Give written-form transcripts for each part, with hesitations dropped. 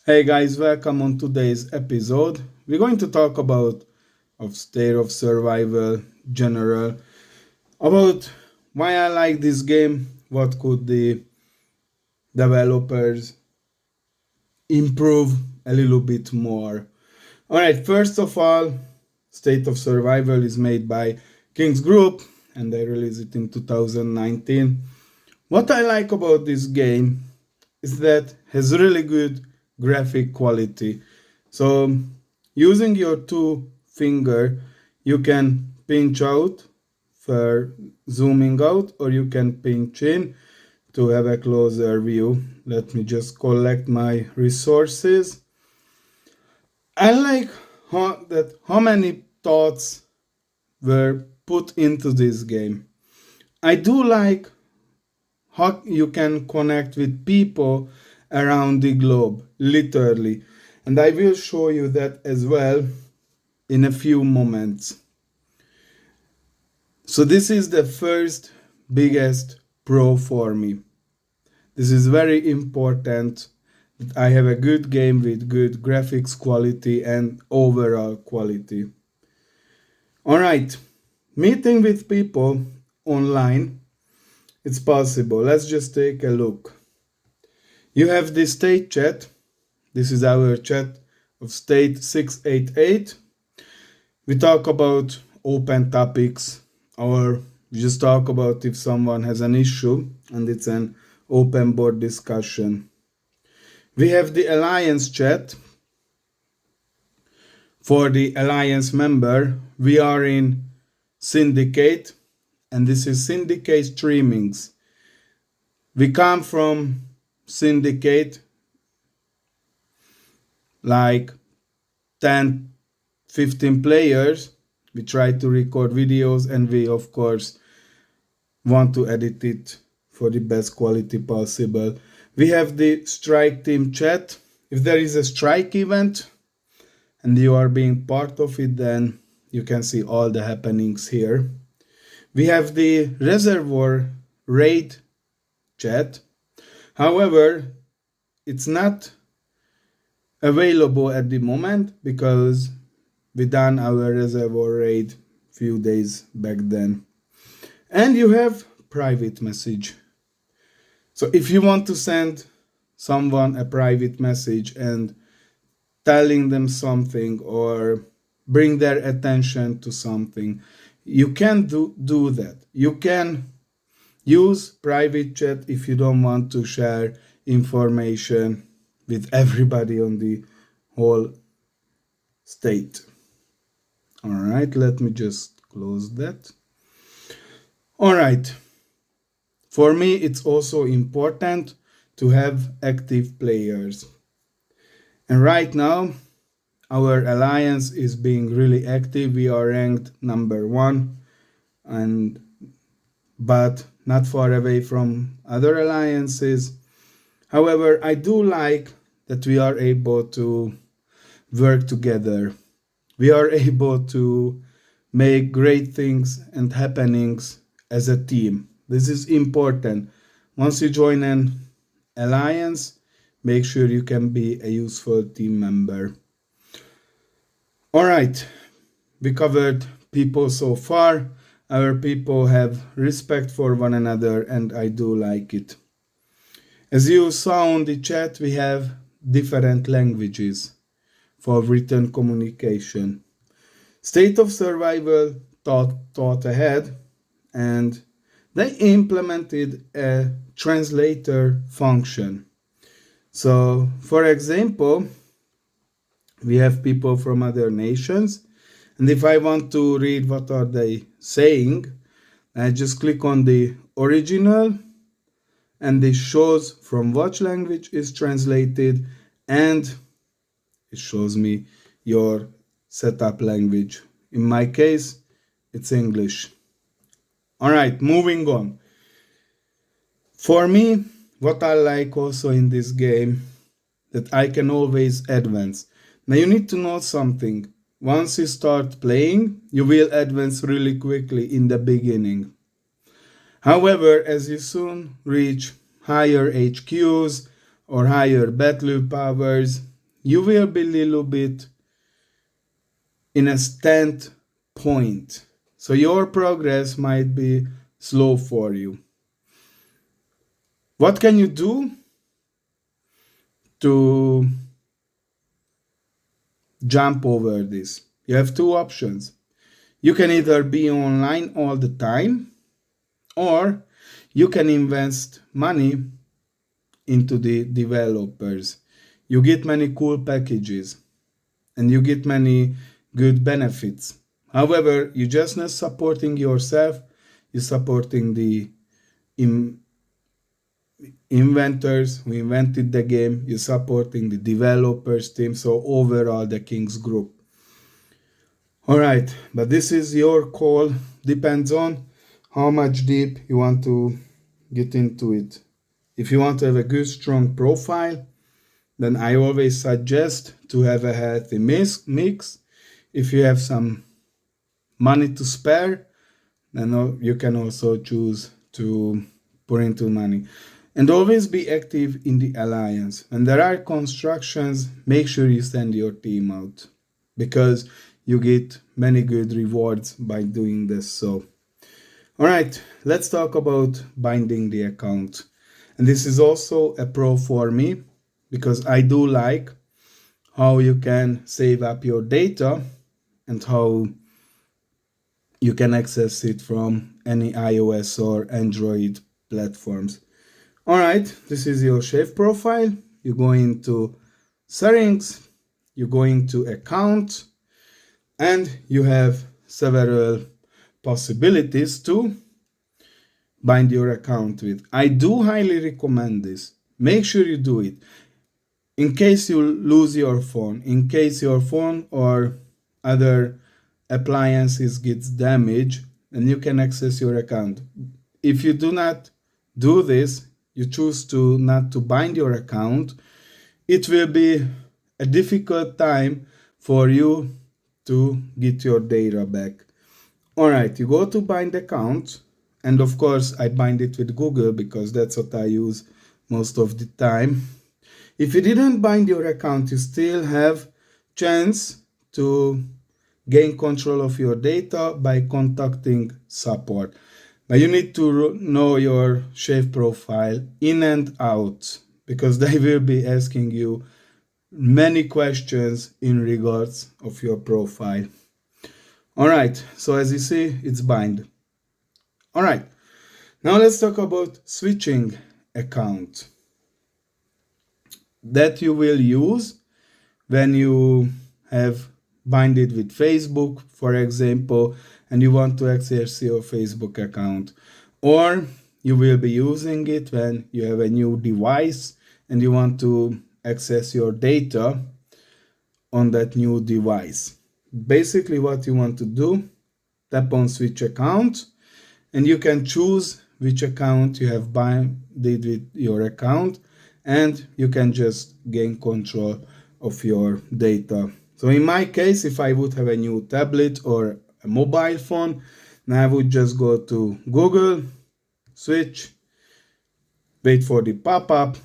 Hey guys, welcome on today's episode. We're going to talk about of state of survival general, about why I like this game, what could the developers improve a little bit more. All right, first of all, State of Survival is made by King's Group and they released it in 2019. What I like about this game is that it has really good graphic quality. So using your two finger, you can pinch out for zooming out, or you can pinch in to have a closer view. Let me just collect my resources. I like how many thoughts were put into this game. I do like how you can connect with people around the globe, literally. And I will show you that as well in a few moments. So this is the first biggest pro for me. This is very important that I have a good game with good graphics quality and overall quality. All right, meeting with people online, it's possible. Let's just take a look. You have the state chat. This is our chat of state 688. We talk about open topics, or we just talk about if someone has an issue, and it's an open board discussion. We have the alliance chat. For the alliance member, we are in syndicate, and this is syndicate streamings. We come from syndicate like 10, 15 players. We try to record videos, and we of course want to edit it for the best quality possible. We have the strike team chat. If there is a strike event and you are being part of it, then you can see all the happenings here. We have the reservoir raid chat. However, it's not available at the moment because we done our reservoir raid few days back then. And you have private message. So if you want to send someone a private message and telling them something or bring their attention to something, you can do that. You can use private chat if you don't want to share information with everybody on the whole state. All right, let me just close that. All right. For me, it's also important to have active players. And right now, our alliance is being really active. We are ranked number 1, but not far away from other alliances. However, I do like that we are able to work together. We are able to make great things and happenings as a team. This is important. Once you join an alliance, make sure you can be a useful team member. All right, we covered people so far. Our people have respect for one another, and I do like it. As you saw on the chat, we have different languages for written communication. State of Survival thought ahead, and they implemented a translator function. So, for example, we have people from other nations, and if I want to read what are they saying, I just click on the original, and this shows from what language is translated, and it shows me your setup language. In my case, it's English. All right, moving on. For me, what I like also in this game, that I can always advance. Now you need to know something. Once you start playing, you will advance really quickly in the beginning. However, as you soon reach higher HQs or higher battle powers, you will be a little bit in a stand point. So your progress might be slow for you. What can you do to jump over this? You have two options. You can either be online all the time, or you can invest money into the developers. You get many cool packages and you get many good benefits. However, you're just not supporting yourself, you're supporting the inventors who invented the game, you're supporting the developers team, so overall the King's Group. All right, but this is your call, depends on how much deep you want to get into it. If you want to have a good strong profile, then I always suggest to have a healthy mix. If you have some money to spare, then you can also choose to pour into money. And always be active in the alliance. When there are constructions, make sure you send your team out, because you get many good rewards by doing this. So, all right, let's talk about binding the account. And this is also a pro for me, because I do like how you can save up your data and how you can access it from any iOS or Android platforms. All right, this is your Chef profile. You go into settings, you go into account, and you have several possibilities to bind your account with. I do highly recommend this. Make sure you do it. In case you lose your phone, in case your phone or other appliances gets damaged, and you can access your account. If you do not do this, you choose to not to bind your account, it will be a difficult time for you to get your data back. All right, you go to bind account, and of course I bind it with Google because that's what I use most of the time. If you didn't bind your account, you still have chance to gain control of your data by contacting support. But you need to know your Chef profile in and out, because they will be asking you many questions in regards of your profile. All right, so as you see, it's bind. All right, now let's talk about switching account that you will use when you have binded with Facebook, for example, and you want to access your Facebook account. Or you will be using it when you have a new device and you want to access your data on that new device. Basically, what you want to do, tap on switch account, and you can choose which account you have binded with your account, and you can just gain control of your data. So in my case, if I would have a new tablet or a mobile phone, then I would just go to Google, switch, wait for the pop-up.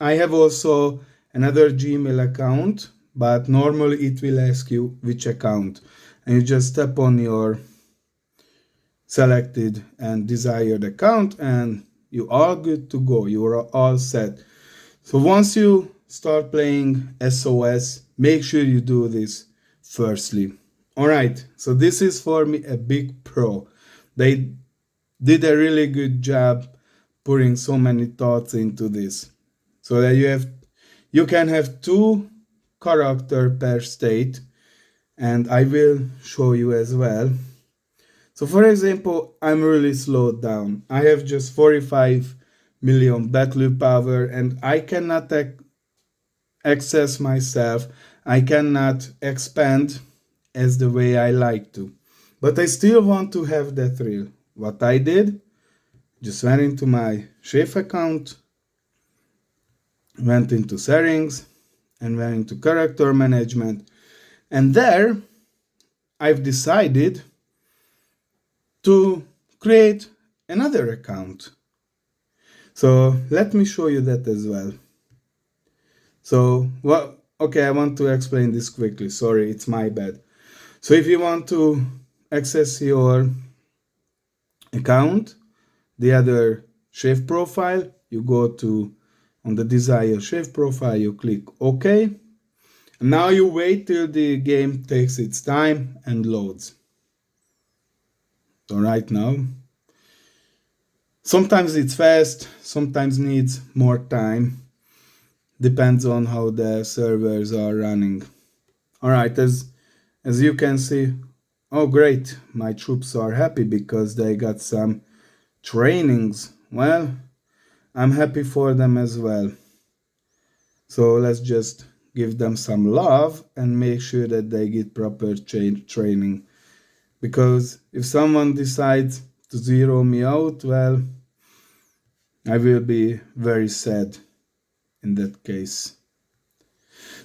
I have also another Gmail account, but normally it will ask you which account, and you just tap on your selected and desired account and you are good to go. You are all set. So once you start playing SOS, make sure you do this firstly. All right, so this is for me a big pro. They did a really good job putting so many thoughts into this, so that you can have two character per state, and I will show you as well. So for example, I'm really slowed down. I have just 45 million battery power and I cannot access myself. I cannot expand as the way I like to. But I still want to have that thrill. What I did, just went into my Chef account, went into settings, and went into character management. And there, I've decided to create another account. So let me show you that as well. So Okay, I want to explain this quickly. Sorry, it's my bad. So if you want to access your account, the other shave profile, you go to on the desired shave profile, you click OK. And now you wait till the game takes its time and loads. So right now, sometimes it's fast, sometimes needs more time. Depends on how the servers are running. All right, as you can see, oh great, my troops are happy because they got some trainings. Well, I'm happy for them as well. So let's just give them some love and make sure that they get proper training. Because if someone decides to zero me out, well, I will be very sad in that case.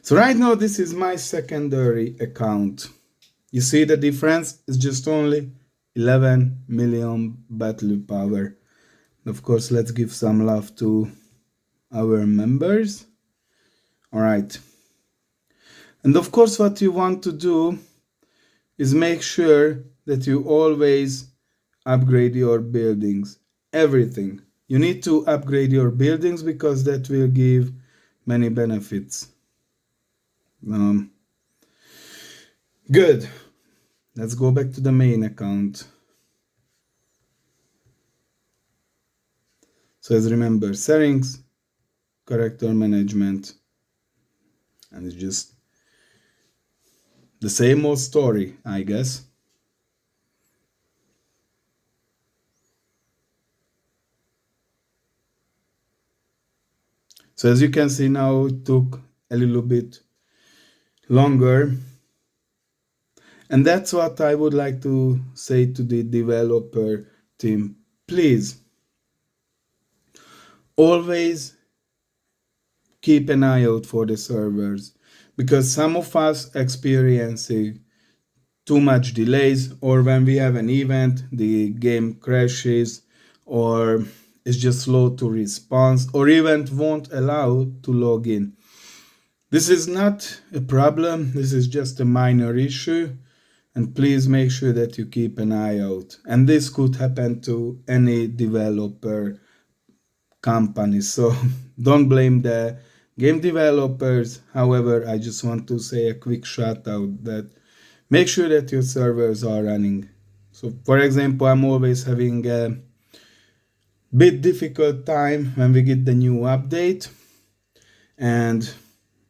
So right now this is my secondary account. You see the difference is just only 11 million battle power. Of course, let's give some love to our members. All right. And of course, what you want to do is make sure that you always upgrade your buildings. Everything. You need to upgrade your buildings because that will give many benefits. Good. Let's go back to the main account. So as remember, settings, character management, and it's just the same old story, I guess. So as you can see now, it took a little bit longer. And that's what I would like to say to the developer team. Please, always keep an eye out for the servers because some of us experiencing too much delays, or when we have an event the game crashes or is just slow to respond or even won't allow to log in. This is not a problem, this is just a minor issue, and please make sure that you keep an eye out. And this could happen to any developer company, so don't blame the game developers. However, I just want to say a quick shout out that make sure that your servers are running. So for example, I'm always having a bit difficult time when we get the new update and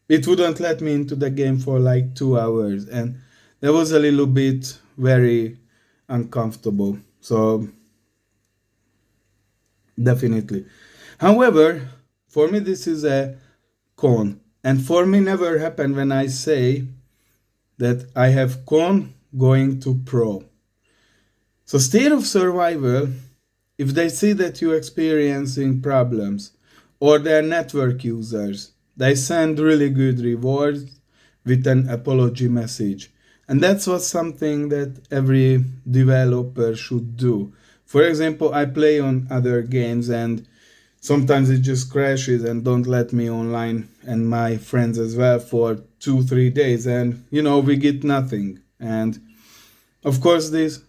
it wouldn't let me into the game for like 2 hours, and that was a little bit very uncomfortable. So definitely. However, for me this is a con, and for me never happened when I say that I have con going to pro. So state of survival, if they see that you're experiencing problems or they're network users, they send really good rewards with an apology message. And that's what something that every developer should do. For example, I play on other games and sometimes it just crashes and don't let me online and my friends as well for 2-3 days, and we get nothing. And of course this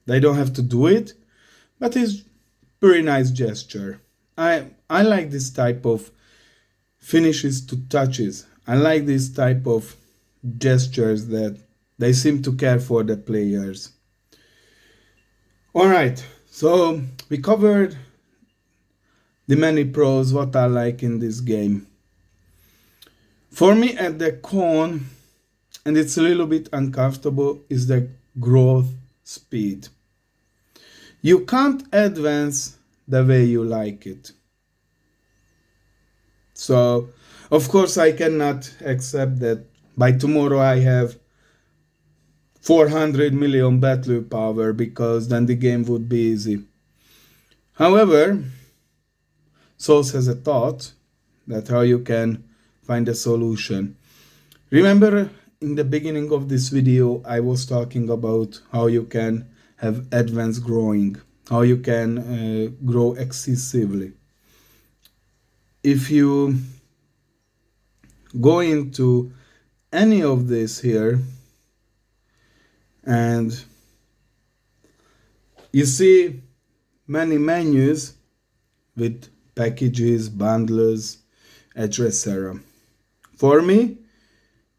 they don't have to do it, but it's pretty nice gesture. I like this type of finishes to touches. I like this type of gestures that they seem to care for the players. All right, so we covered the many pros what I like in this game. For me at the con, and it's a little bit uncomfortable, is the growth speed. You can't advance the way you like it. So, of course, I cannot accept that by tomorrow I have 400 million battle power because then the game would be easy. However, SoS has a thought that how you can find a solution. Remember in the beginning of this video I was talking about how you can have advanced growing, how you can grow excessively. If you go into any of this here, and you see many menus with packages, bundles, etc. For me,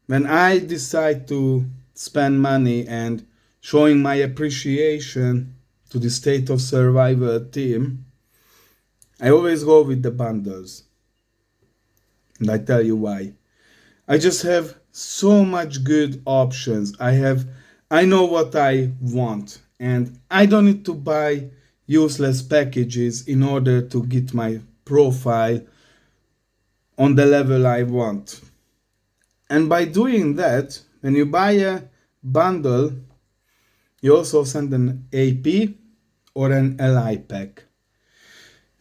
when I decide to spend money and showing my appreciation to the State of Survivor team, I always go with the bundles. And I tell you why. I just have so much good options. I know what I want, and I don't need to buy useless packages in order to get my profile on the level I want. And by doing that, when you buy a bundle, you also send an AP or an LI pack.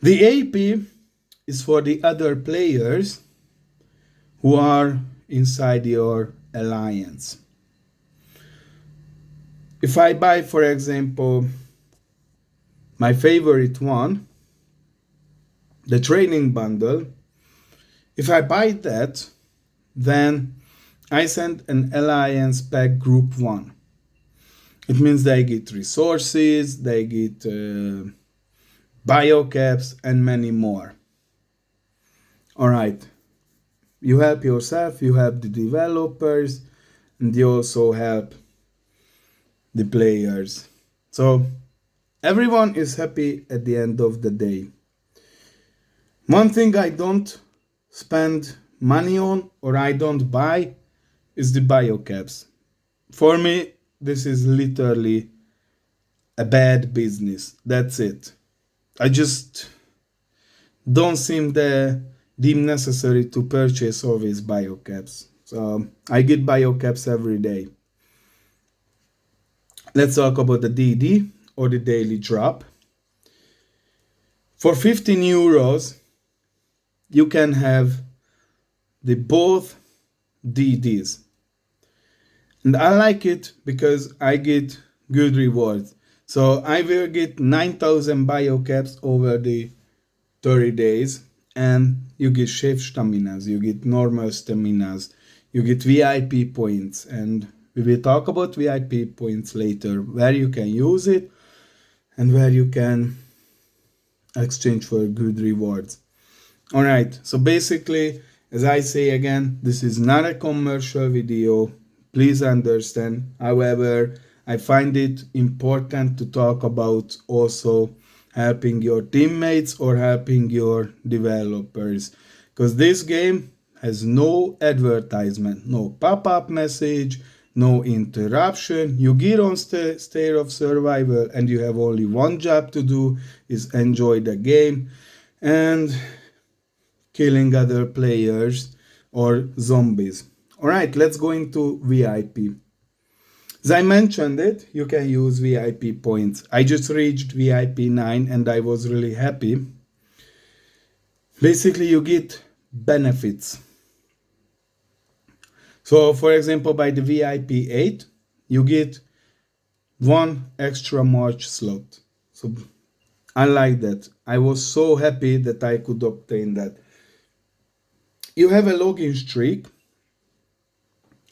The AP is for the other players who are inside your alliance. If I buy, for example, my favorite one, the training bundle, if I buy that, then I send an alliance pack group 1. It means they get resources, they get biocaps, and many more. All right, you help yourself, you help the developers, and you also help the players. So everyone is happy at the end of the day. One thing I don't spend money on or I don't buy is the biocaps. For me, this is literally a bad business. That's it. I just don't seem deem necessary to purchase all these biocaps. So I get biocaps every day. Let's talk about the DD or the daily drop. For 15 euros, you can have the both DDs. And I like it because I get good rewards. So I will get 9,000 biocaps over the 30 days, and you get chef staminas, you get normal staminas, you get VIP points, and we will talk about VIP points later, where you can use it and where you can exchange for good rewards. All right, so basically, as I say again, this is not a commercial video. Please understand. However, I find it important to talk about also helping your teammates or helping your developers, because this game has no advertisement, no pop-up message, no interruption. You get on State of Survival and you have only one job to do, is enjoy the game and killing other players or zombies. Alright, let's go into VIP. As I mentioned it, you can use VIP points. I just reached VIP 9 and I was really happy. Basically, you get benefits. So, for example, by the VIP 8, you get one extra March slot. So, I like that. I was so happy that I could obtain that. You have a login streak.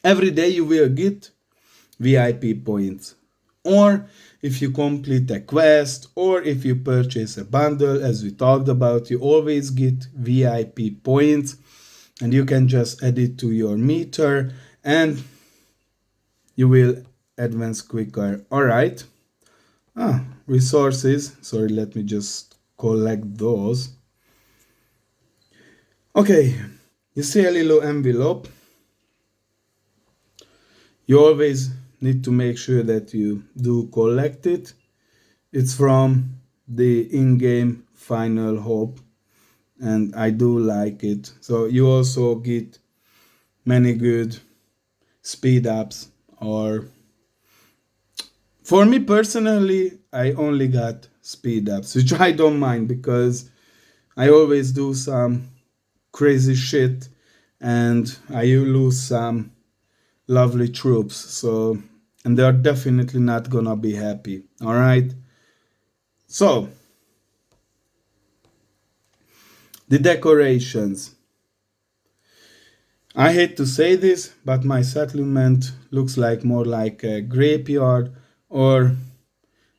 Every day you will get VIP points. Or if you complete a quest, or if you purchase a bundle, as we talked about, you always get VIP points, and you can just add it to your meter and you will advance quicker. All right. Resources. Sorry, let me just collect those. Okay, you see a little envelope. You always need to make sure that you do collect it. It's from the in-game final hope, and I do like it. So you also get many good speed ups, or for me personally, I only got speed ups, which I don't mind because I always do some crazy shit and I lose some lovely troops. So, and they're definitely not gonna be happy. All right. So, the decorations. I hate to say this, but my settlement looks like more like a graveyard or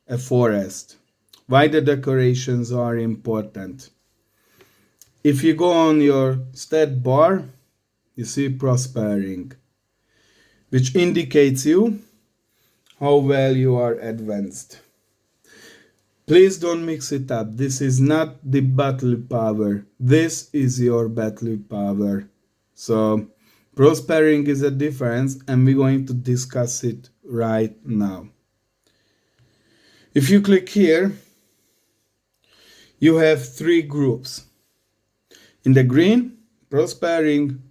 a forest. Why the decorations are important. If you go on your stat bar, you see prospering, which indicates you how well you are advanced. Please don't mix it up. This is not the battle power. This is your battle power. So, prospering is a difference, and we're going to discuss it right now. If you click here, you have three groups. In the green, prospering,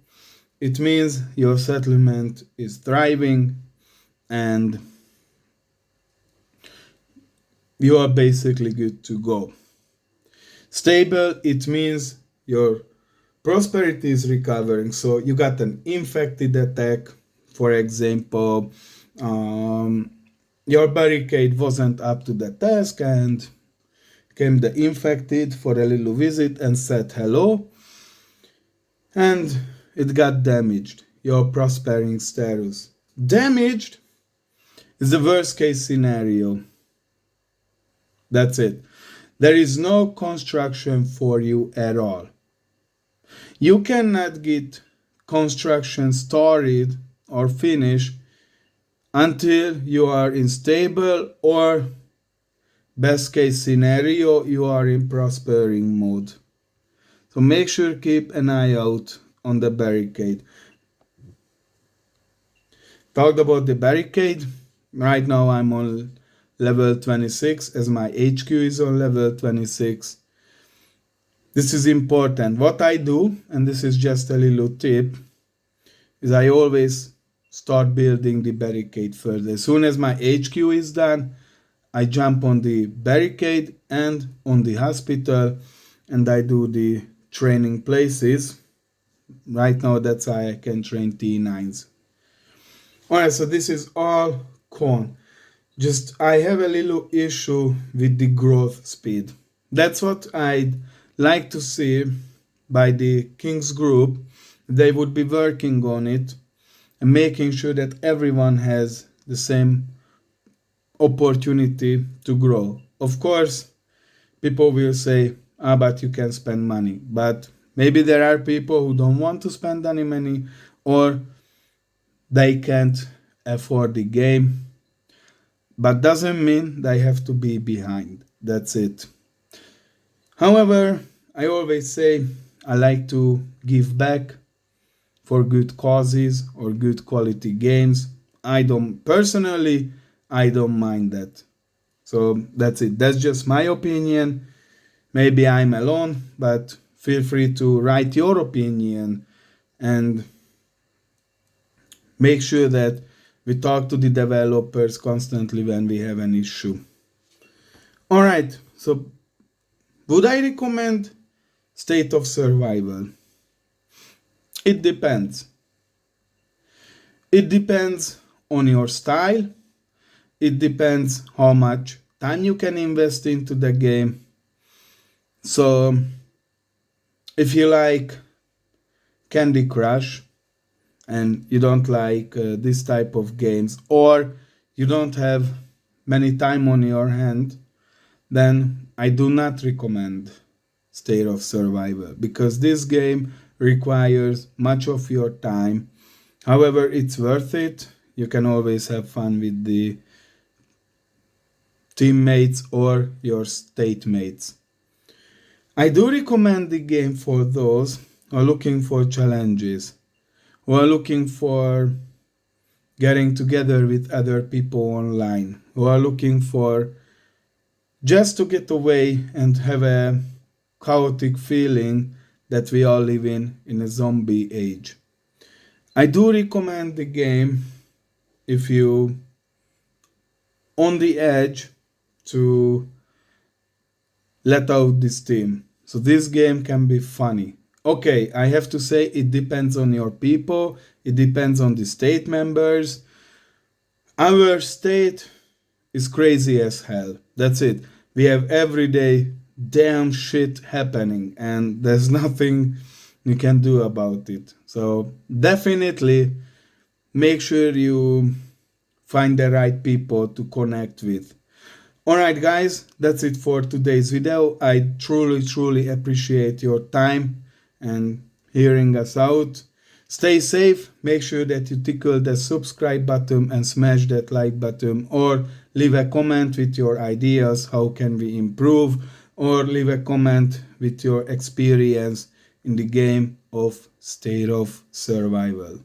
it means your settlement is thriving and you are basically good to go. Stable, it means your prosperity is recovering. So you got an infected attack, for example, your barricade wasn't up to the task and came the infected for a little visit and said hello, and it got damaged, your prospering status. Damaged is the worst case scenario. That's it. There is no construction for you at all. You cannot get construction started or finished until you are in stable or best case scenario you are in prospering mode. So make sure keep an eye out on the barricade. Talked about the barricade. Right now I'm on level 26 as my HQ is on level 26. This is important. What I do, and this is just a little tip, is I always start building the barricade further. As soon as my HQ is done, I jump on the barricade and on the hospital and I do the training places. Right now that's how I can train T9s. Alright, so this is all con. Just I have a little issue with the growth speed. That's what I'd like to see by the King's group. They would be working on it and making sure that everyone has the same opportunity to grow. Of course, people will say, but you can spend money. But maybe there are people who don't want to spend any money or they can't afford the game. But doesn't mean they have to be behind. That's it. However, I always say I like to give back for good causes or good quality games. I don't mind that. So that's it. That's just my opinion. Maybe I'm alone, but feel free to write your opinion and make sure that we talk to the developers constantly when we have an issue. Alright, so would I recommend State of Survival? It depends. It depends on your style. It depends how much time you can invest into the game. So, if you like Candy Crush and you don't like this type of games, or you don't have many time on your hand, then I do not recommend State of Survival because this game requires much of your time. However, it's worth it. You can always have fun with the teammates or your state mates. I do recommend the game for those who are looking for challenges, who are looking for getting together with other people online, who are looking for just to get away and have a chaotic feeling that we are living in a zombie age. I do recommend the game if you on the edge to let out the steam. So this game can be funny. Okay, I have to say it depends on your people, it depends on the state members. Our state is crazy as hell. That's it. We have everyday damn shit happening and there's nothing you can do about it. So definitely make sure you find the right people to connect with. Alright guys, that's it for today's video. I truly appreciate your time and hearing us out. Stay safe, make sure that you tickle the subscribe button and smash that like button, or leave a comment with your ideas, how can we improve, or leave a comment with your experience in the game of State of Survival.